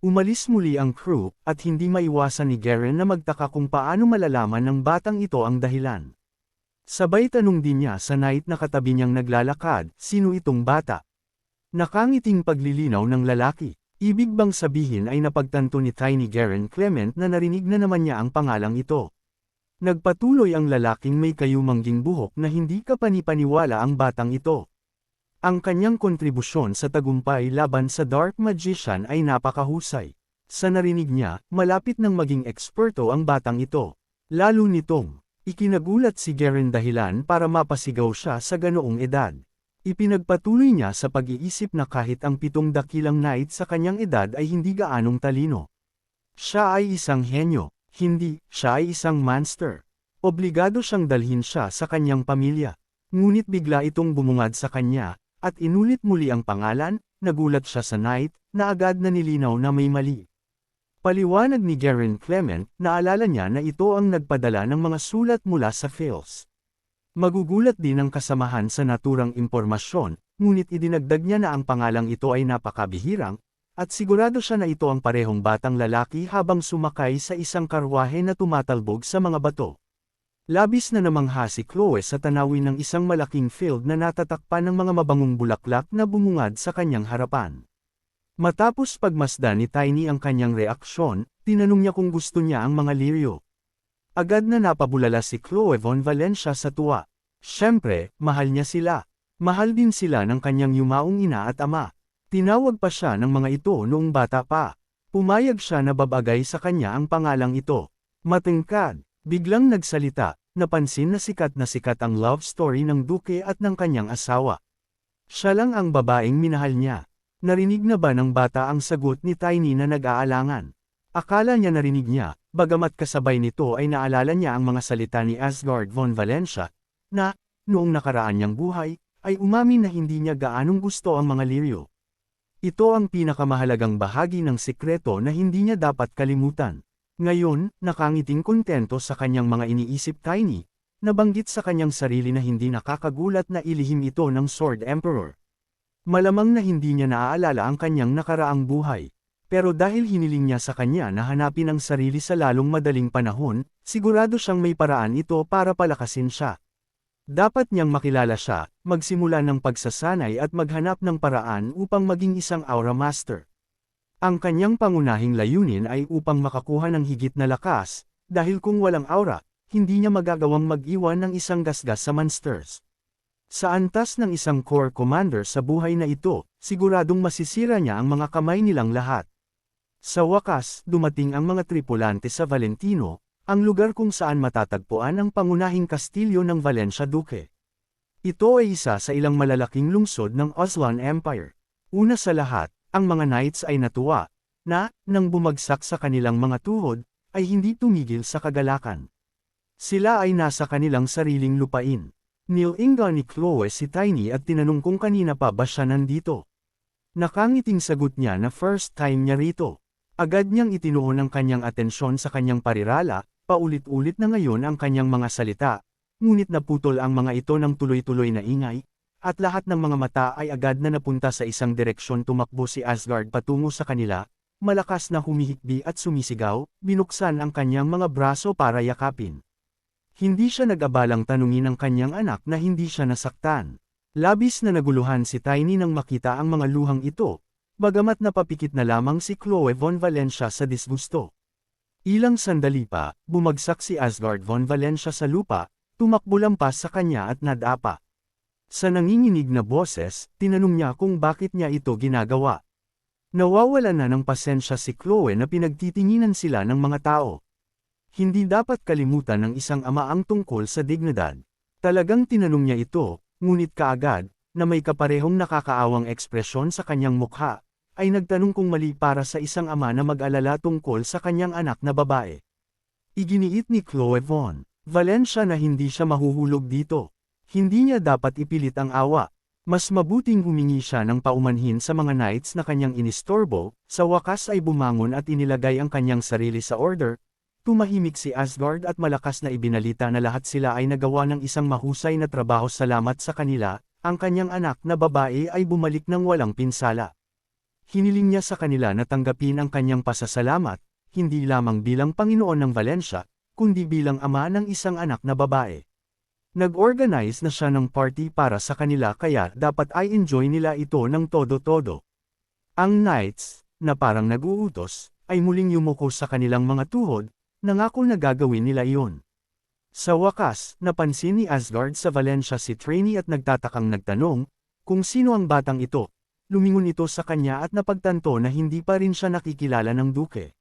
Umalis muli ang crew, at hindi maiwasan ni Garen na magtaka kung paano malalaman ng batang ito ang dahilan. Sabay tanong din niya sa Knight na katabi niyang naglalakad, sino itong bata? Nakangiting paglilinaw ng lalaki. Ibig bang sabihin ay napagtanto ni Tiny Garen Clement na narinig na naman niya ang pangalang ito. Nagpatuloy ang lalaking may kayumangging buhok na hindi kapanipaniwala ang batang ito. Ang kanyang kontribusyon sa tagumpay laban sa Dark Magician ay napakahusay. Sa narinig niya, malapit nang maging eksperto ang batang ito. Lalo nitong ikinagulat si Garen dahilan para mapasigaw siya sa ganoong edad. Ipinagpatuloy niya sa pag-iisip na kahit ang 7 dakilang knight sa kanyang edad ay hindi gaanong talino. Siya ay isang henyo, hindi, siya ay isang monster. Obligado siyang dalhin siya sa kanyang pamilya. Ngunit bigla itong bumungad sa kanya, at inulit muli ang pangalan, nagulat siya sa knight, na agad na nilinaw na may mali. Paliwanag ni Garen Clement, naalala niya na ito ang nagpadala ng mga sulat mula sa files. Magugulat din ang kasamahan sa naturang impormasyon, ngunit idinagdag niya na ang pangalang ito ay napakabihirang, at sigurado siya na ito ang parehong batang lalaki habang sumakay sa isang karwahe na tumatalbog sa mga bato. Labis na namangha si Chloe sa tanawin ng isang malaking field na natatakpan ng mga mabangong bulaklak na bumungad sa kanyang harapan. Matapos pagmasdan ni Tiny ang kanyang reaksyon, tinanong niya kung gusto niya ang mga liryo. Agad na napabulala si Chloe Von Valencia sa tuwa. Siyempre, mahal niya sila. Mahal din sila ng kanyang yumaong ina at ama. Tinawag pa siya ng mga ito noong bata pa. Pumayag siya na babagay sa kanya ang pangalang ito. Matengkad, biglang nagsalita, napansin na sikat ang love story ng Duke at ng kanyang asawa. Siya lang ang babaeng minahal niya. Narinig na ba ng bata ang sagot ni Tiny na nag-aalangan? Akala niya narinig niya, bagamat kasabay nito ay naalala niya ang mga salita ni Asgard Von Valencia, na, noong nakaraan niyang buhay, ay umamin na hindi niya gaanong gusto ang mga liryo. Ito ang pinakamahalagang bahagi ng sikreto na hindi niya dapat kalimutan. Ngayon, nakangiting kontento sa kanyang mga iniisip Tiny, nabanggit sa kanyang sarili na hindi nakakagulat na ilihim ito ng Sword Emperor. Malamang na hindi niya naaalala ang kanyang nakaraang buhay. Pero dahil hiniling niya sa kanya na hanapin ang sarili sa lalong madaling panahon, sigurado siyang may paraan ito para palakasin siya. Dapat niyang makilala siya, magsimula ng pagsasanay at maghanap ng paraan upang maging isang Aura Master. Ang kanyang pangunahing layunin ay upang makakuha ng higit na lakas, dahil kung walang aura, hindi niya magagawang mag-iwan ng isang gasgas sa monsters. Sa antas ng isang Corps Commander sa buhay na ito, siguradong masisira niya ang mga kamay nilang lahat. Sa wakas, dumating ang mga tripulante sa Valentino, ang lugar kung saan matatagpuan ang pangunahing kastilyo ng Valencia Duque. Ito ay isa sa ilang malalaking lungsod ng Oslan Empire. Una sa lahat, ang mga knights ay natuwa, na, nang bumagsak sa kanilang mga tuhod, ay hindi tumigil sa kagalakan. Sila ay nasa kanilang sariling lupain. Nilinga ni Chloe si Tiny at tinanong kung kanina pa ba siya nandito. Nakangiting sagot niya na first time niya rito. Agad niyang itinuon ang kanyang atensyon sa kanyang parirala, paulit-ulit na ngayon ang kanyang mga salita, ngunit naputol ang mga ito ng tuloy-tuloy na ingay, at lahat ng mga mata ay agad na napunta sa isang direksyon. Tumakbo si Asgard patungo sa kanila, malakas na humihikbi at sumisigaw, binuksan ang kanyang mga braso para yakapin. Hindi siya nag-abalang tanungin ang kanyang anak na hindi siya nasaktan. Labis na naguluhan si Tiny nang makita ang mga luhang ito, bagamat napapikit na lamang si Chloe Von Valencia sa disgusto. Ilang sandali pa, bumagsak si Asgard Von Valencia sa lupa, tumakbo lampas sa kanya at nadapa. Sa nanginginig na boses, tinanong niya kung bakit niya ito ginagawa. Nawawala na ng pasensya si Chloe na pinagtitinginan sila ng mga tao. Hindi dapat kalimutan ng isang ama ang tungkol sa dignidad. Talagang tinanong niya ito, ngunit kaagad, na may kaparehong nakakaawang ekspresyon sa kanyang mukha, ay nagtanong kung mali para sa isang ama na mag-alala tungkol sa kanyang anak na babae. Iginiit ni Chloe Von Valencia na hindi siya mahuhulog dito. Hindi niya dapat ipilit ang awa. Mas mabuting humingi siya ng paumanhin sa mga knights na kanyang inistorbo, sa wakas ay bumangon at inilagay ang kanyang sarili sa order. Tumahimik si Asgard at malakas na ibinalita na lahat sila ay nagawa ng isang mahusay na trabaho. Salamat sa kanila, ang kanyang anak na babae ay bumalik ng walang pinsala. Hiniling niya sa kanila na tanggapin ang kanyang pasasalamat, hindi lamang bilang Panginoon ng Valencia, kundi bilang ama ng isang anak na babae. Nag-organize na siya ng party para sa kanila kaya dapat ay enjoy nila ito ng todo-todo. Ang knights, na parang nag-uutos, ay muling yumuko sa kanilang mga tuhod, nangako na gagawin nila iyon. Sa wakas, napansin ni Asgard sa Valencia si Trainee at nagtatakang nagtanong, kung sino ang batang ito. Lumingon ito sa kanya at napagtanto na hindi pa rin siya nakikilala ng duke.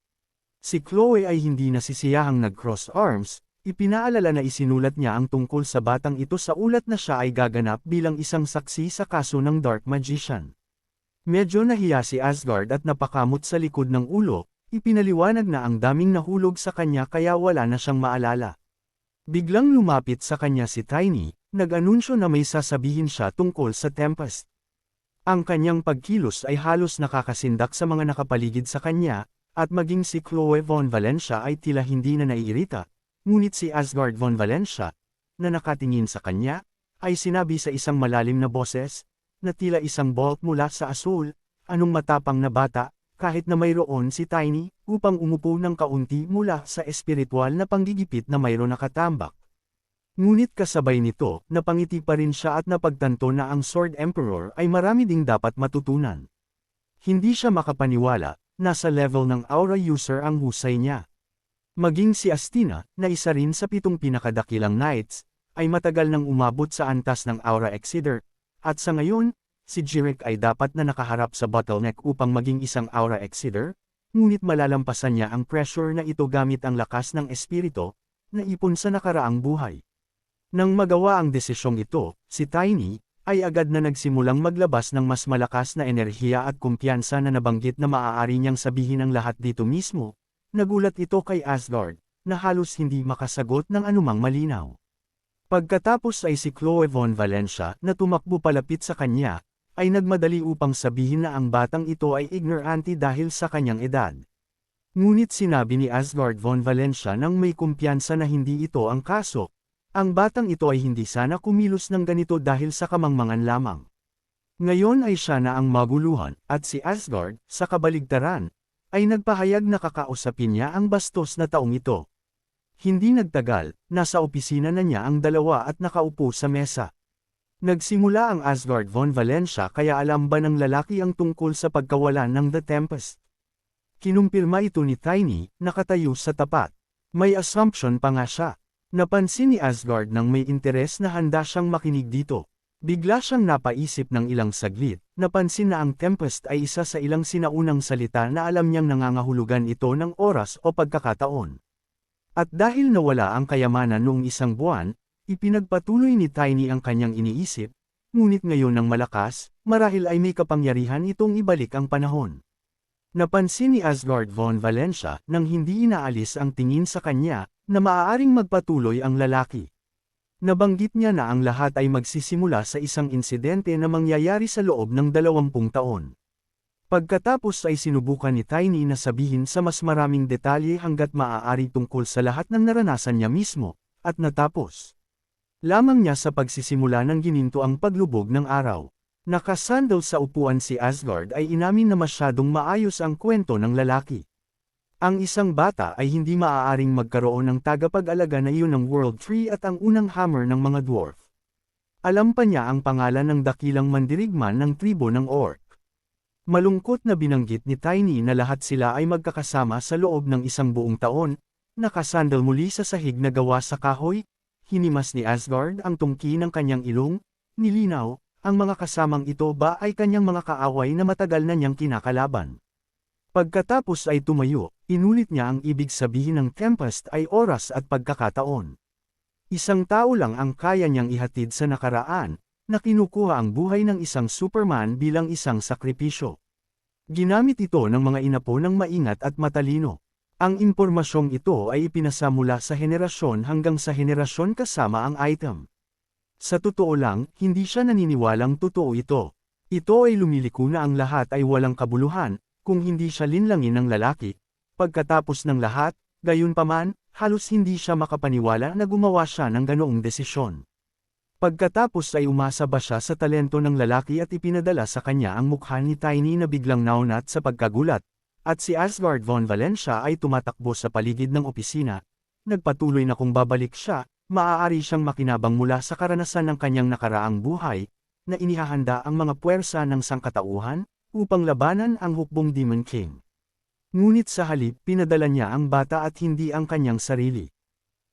Si Chloe ay hindi nasisiyahang nag-cross arms, ipinaalala na isinulat niya ang tungkol sa batang ito sa ulat na siya ay gaganap bilang isang saksi sa kaso ng Dark Magician. Medyo nahiya si Asgard at napakamot sa likod ng ulo, ipinaliwanag na ang daming nahulog sa kanya kaya wala na siyang maalala. Biglang lumapit sa kanya si Tiny, nag-anunsyo na may sasabihin siya tungkol sa Tempest. Ang kanyang pagkilos ay halos nakakasindak sa mga nakapaligid sa kanya, at maging si Chloe von Valencia ay tila hindi na naiirita, ngunit si Asgard von Valencia, na nakatingin sa kanya, ay sinabi sa isang malalim na boses, na tila isang bolt mula sa asul, anong matapang na bata, kahit na mayroon si Tiny, upang umupo ng kaunti mula sa espiritual na panggigipit na mayroon nakatambak. Ngunit kasabay nito, napangiti pa rin siya at napagtanto na ang Sword Emperor ay marami ding dapat matutunan. Hindi siya makapaniwala, nasa level ng aura user ang husay niya. Maging si Astina, na isa rin sa 7 pinakadakilang knights, ay matagal nang umabot sa antas ng aura exceeder, at sa ngayon, si Jirek ay dapat na nakaharap sa bottleneck upang maging isang aura exceeder, ngunit malalampasan niya ang pressure na ito gamit ang lakas ng espiritu, na ipon sa nakaraang buhay. Nang magawa ang desisyong ito, si Tiny, ay agad na nagsimulang maglabas ng mas malakas na enerhiya at kumpiyansa na nabanggit na maaari niyang sabihin ang lahat dito mismo. Nagulat ito kay Asgard, na halos hindi makasagot ng anumang malinaw. Pagkatapos ay si Chloe von Valencia na tumakbo palapit sa kanya, ay nagmadali upang sabihin na ang batang ito ay ignorante dahil sa kanyang edad. Ngunit sinabi ni Asgard von Valencia nang may kumpiyansa na hindi ito ang kaso. Ang batang ito ay hindi sana kumilos ng ganito dahil sa kamangmangan lamang. Ngayon ay siya na ang maguluhan, at si Asgard, sa kabaligtaran, ay nagpahayag na kakausapin niya ang bastos na taong ito. Hindi nagtagal, nasa opisina na niya ang dalawa at nakaupo sa mesa. Nagsimula ang Asgard von Valencia kaya alam ba ng lalaki ang tungkol sa pagkawalan ng The Tempest. Kinumpirma ito ni Tiny, nakatayo sa tapat. May assumption pa nga siya. Napansin ni Asgard nang may interes na handa siyang makinig dito. Bigla siyang napaisip ng ilang saglit, napansin na ang Tempest ay isa sa ilang sinaunang salita na alam niyang nangangahulugan ito ng oras o pagkakataon. At dahil nawala ang kayamanan noong isang buwan, ipinagpatuloy ni Tiny ang kanyang iniisip, ngunit ngayon ng malakas, marahil ay may kapangyarihan itong ibalik ang panahon. Napansin ni Asgard von Valencia nang hindi inaalis ang tingin sa kanya, na maaaring magpatuloy ang lalaki. Nabanggit niya na ang lahat ay magsisimula sa isang insidente na mangyayari sa loob ng 20 taon. Pagkatapos ay sinubukan ni Tiny na sabihin sa mas maraming detalye hanggat maaari tungkol sa lahat ng naranasan niya mismo, at natapos lamang niya sa pagsisimula ng gininto ang paglubog ng araw. Nakasandal sa upuan si Asgard ay inamin na masyadong maayos ang kwento ng lalaki. Ang isang bata ay hindi maaaring magkaroon ng tagapag-alaga na iyon ng World Tree at ang unang hammer ng mga dwarf. Alam pa niya ang pangalan ng dakilang mandirigman ng tribo ng orc. Malungkot na binanggit ni Tiny na lahat sila ay magkakasama sa loob ng isang buong taon, nakasandal muli sa sahig na gawa sa kahoy, hinimas ni Asgard ang tungki ng kanyang ilong, nilinaw, ang mga kasamang ito ba ay kanyang mga kaaway na matagal na niyang kinakalaban. Pagkatapos ay tumayo, inulit niya ang ibig sabihin ng Tempest ay oras at pagkakataon. Isang tao lang ang kaya niyang ihatid sa nakaraan, na kinukuha ang buhay ng isang Superman bilang isang sakripisyo. Ginamit ito ng mga inapo ng maingat at matalino. Ang impormasyong ito ay ipinasa mula sa henerasyon hanggang sa henerasyon kasama ang item. Sa totoo lang, hindi siya naniniwalang totoo ito. Ito ay lumiliko na ang lahat ay walang kabuluhan, kung hindi siya linlangin ng lalaki. Pagkatapos ng lahat, gayunpaman, halos hindi siya makapaniwala na gumawa siya ng ganoong desisyon. Pagkatapos ay umasa ba siya sa talento ng lalaki at ipinadala sa kanya ang mukha ni Tiny na biglang naunat sa pagkagulat, at si Asgard von Valencia ay tumatakbo sa paligid ng opisina. Nagpatuloy na kung babalik siya, maaari siyang makinabang mula sa karanasan ng kanyang nakaraang buhay, na inihahanda ang mga puwersa ng sangkatauhan, upang labanan ang hukbong Demon King. Ngunit sa halip pinadala niya ang bata at hindi ang kanyang sarili.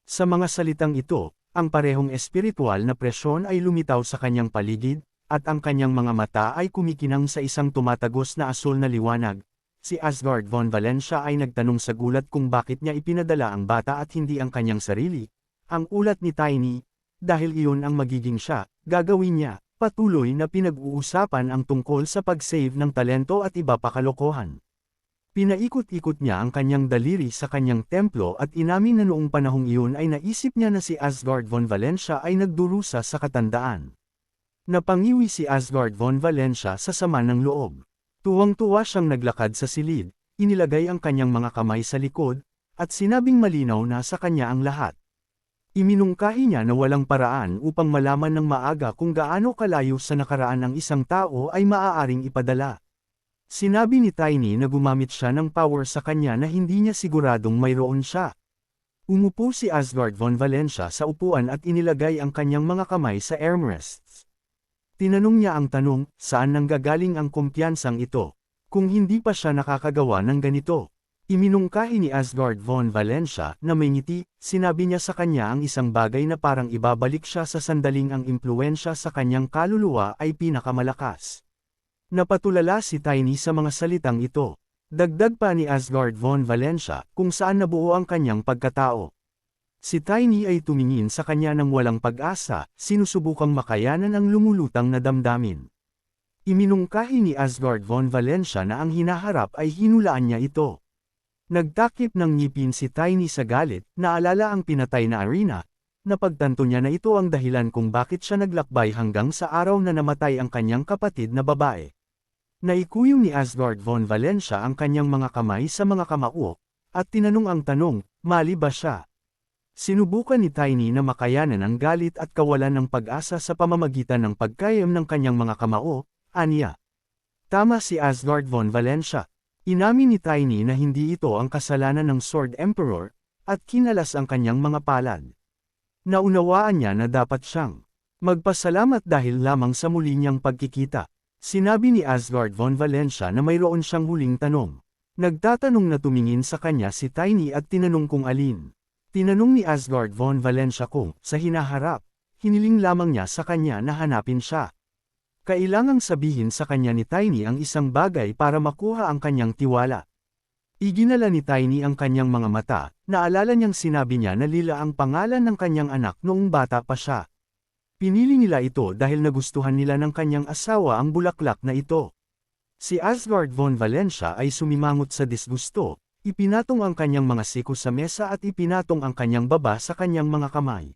Sa mga salitang ito, ang parehong espiritual na presyon ay lumitaw sa kanyang paligid, at ang kanyang mga mata ay kumikinang sa isang tumatagos na asul na liwanag. Si Asgard von Valencia ay nagtanong sa gulat kung bakit niya ipinadala ang bata at hindi ang kanyang sarili. Ang ulat ni Tiny, dahil iyon ang magiging siya, gagawin niya. Patuloy na pinag-uusapan ang tungkol sa pag-save ng talento at iba pa kalokohan. Pinaikot-ikot niya ang kanyang daliri sa kanyang templo at inamin na noong panahong iyon ay naisip niya na si Asgard von Valencia ay nagdurusa sa katandaan. Napangiwi si Asgard von Valencia sa sama ng loob. Tuwang-tuwa siyang naglakad sa silid, inilagay ang kanyang mga kamay sa likod, at sinabing malinaw na sa kanya ang lahat. Iminungkahi niya na walang paraan upang malaman ng maaga kung gaano kalayo sa nakaraan ang isang tao ay maaaring ipadala. Sinabi ni Tiny na gumamit siya ng power sa kanya na hindi niya siguradong mayroon siya. Umupo si Asgard von Valencia sa upuan at inilagay ang kanyang mga kamay sa armrests. Tinanong niya ang tanong, saan nanggagaling ang kumpiyansang ito? Kung hindi pa siya nakakagawa ng ganito. Iminungkahi ni Asgard von Valencia na may ngiti, sinabi niya sa kanya ang isang bagay na parang ibabalik siya sa sandaling ang impluwensya sa kanyang kaluluwa ay pinakamalakas. Napatulala si Tiny sa mga salitang ito. Dagdag pa ni Asgard von Valencia kung saan nabuo ang kanyang pagkatao. Si Tiny ay tumingin sa kanya ng walang pag-asa, sinusubukang makayanan ang lumulutang na damdamin. Iminungkahi ni Asgard von Valencia na ang hinaharap ay hinulaan niya ito. Nagtakip ng ngipin si Tiny sa galit, naalala ang pinatay na Arena. Napagtanto niya na ito ang dahilan kung bakit siya naglakbay hanggang sa araw na namatay ang kanyang kapatid na babae. Naikuyong ni Asgard von Valencia ang kanyang mga kamay sa mga kamao, at tinanong ang tanong, mali ba siya? Sinubukan ni Tiny na makayanan ang galit at kawalan ng pag-asa sa pamamagitan ng pagkayam ng kanyang mga kamao, aniya. Tama si Asgard von Valencia. Inamin ni Tiny na hindi ito ang kasalanan ng Sword Emperor, at kinalas ang kanyang mga palad. Naunawaan niya na dapat siyang magpasalamat dahil lamang sa muli niyang pagkikita. Sinabi ni Asgard von Valencia na mayroon siyang huling tanong. Nagtatanong na tumingin sa kanya si Tiny at tinanong kung alin. Tinanong ni Asgard von Valencia kung, sa hinaharap, hiniling lamang niya sa kanya na hanapin siya. Kailangang sabihin sa kanya ni Tiny ang isang bagay para makuha ang kanyang tiwala. Iginala ni Tiny ang kanyang mga mata, naalala niyang sinabi niya na Lila ang pangalan ng kanyang anak noong bata pa siya. Pinili nila ito dahil nagustuhan nila ng kanyang asawa ang bulaklak na ito. Si Asgard von Valencia ay sumimangot sa disgusto, ipinatong ang kanyang mga siko sa mesa at ipinatong ang kanyang baba sa kanyang mga kamay.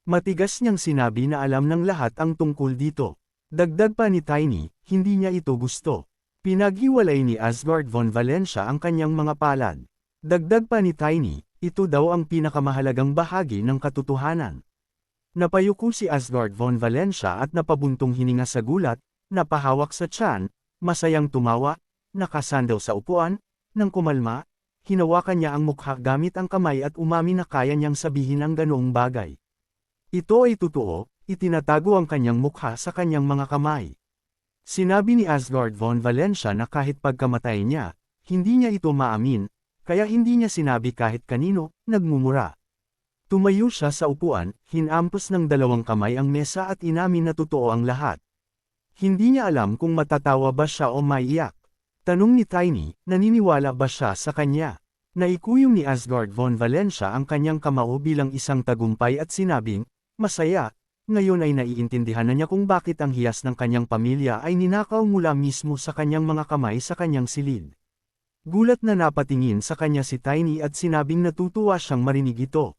Matigas niyang sinabi na alam ng lahat ang tungkol dito. Dagdag pa ni Tiny, hindi niya ito gusto. Pinaghiwalay ni Asgard von Valencia ang kanyang mga palad. Dagdag pa ni Tiny, ito daw ang pinakamahalagang bahagi ng katotohanan. Napayuko si Asgard von Valencia at napabuntong hininga sa gulat, napahawak sa tiyan, masayang tumawa, nakasandaw sa upuan, nang kumalma, hinawakan niya ang mukha gamit ang kamay at umamin na kaya niyang sabihin ang ganoong bagay. Ito ay totoo, itinatago ang kanyang mukha sa kanyang mga kamay. Sinabi ni Asgard von Valencia na kahit pagkamatay niya, hindi niya ito maamin, kaya hindi niya sinabi kahit kanino, nagmumura. Tumayo siya sa upuan, hinampas ng dalawang kamay ang mesa at inamin na totoo ang lahat. Hindi niya alam kung matatawa ba siya o maiyak. Tanong ni Tiny, naniniwala ba siya sa kanya? Naikuyong ni Asgard von Valencia ang kanyang kamao bilang isang tagumpay at sinabing, masaya, ngayon ay naiintindihan na niya kung bakit ang hiyas ng kanyang pamilya ay ninakaw mula mismo sa kanyang mga kamay sa kanyang silid. Gulat na napatingin sa kanya si Tiny at sinabing natutuwa siyang marinig ito.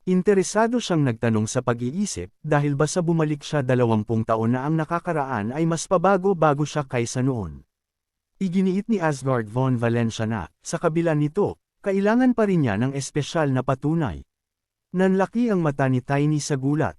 Interesado siyang nagtanong sa pag-iisip, dahil ba sa bumalik siya 20 taon na ang nakakaraan ay mas pabago-bago siya kaysa noon. Iginiit ni Asgard von Valencia na, sa kabila nito, kailangan pa rin niya ng espesyal na patunay. Nanlaki ang mata ni Tiny sa gulat.